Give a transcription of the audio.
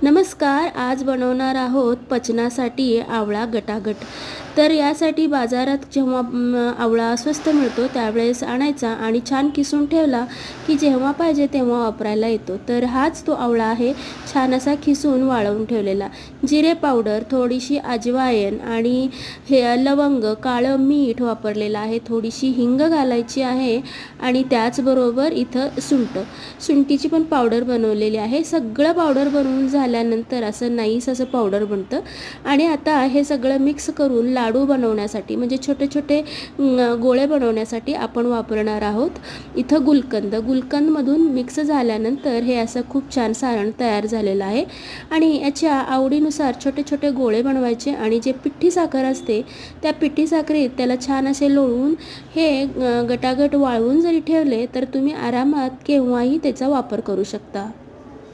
नमस्कार. आज बनवणार आहोत पचनासाठी आवळा गटागट. तर यासाठी बाजारात जेव्हा आवळा स्वस्त मिळतो त्यावेळेस आणायचा आणि छान किसून ठेवला की जेव्हा पाहिजे तेव्हा वापरायला येतो. तर हाच तो आवळा आहे, छान असा खिसून वाळवून ठेवलेला. जिरे पावडर, थोडीशी अजवाईन आणि हे लवंग, काळं मीठ वापरलेलं आहे. थोडीशी हिंग घालायची आहे आणि त्याचबरोबर इथं सुंठीची पण पावडर बनवलेली आहे. सगळं पावडर बनवून झाल्यानंतर असं नाईस असं पावडर बनतं आणि आता हे सगळं मिक्स करून लाडू बनवण्यासाठी म्हणजे छोटे छोटे गोळे बनवण्यासाठी आपण वापरणार आहोत इथं गुलकंदमधून मिक्स झाल्यानंतर हे असं खूप छान सारण तयार झालेलं आहे. आणि याच्या आवडीनुसार छोटे छोटे गोळे बनवायचे आणि जे पिठी साखर असते त्या पिठी साखरेत त्याला छान असे लोळवून हे गटागट वाळवून जरी ठेवले तर तुम्ही आरामात केव्हाही त्याचा वापर करू शकता.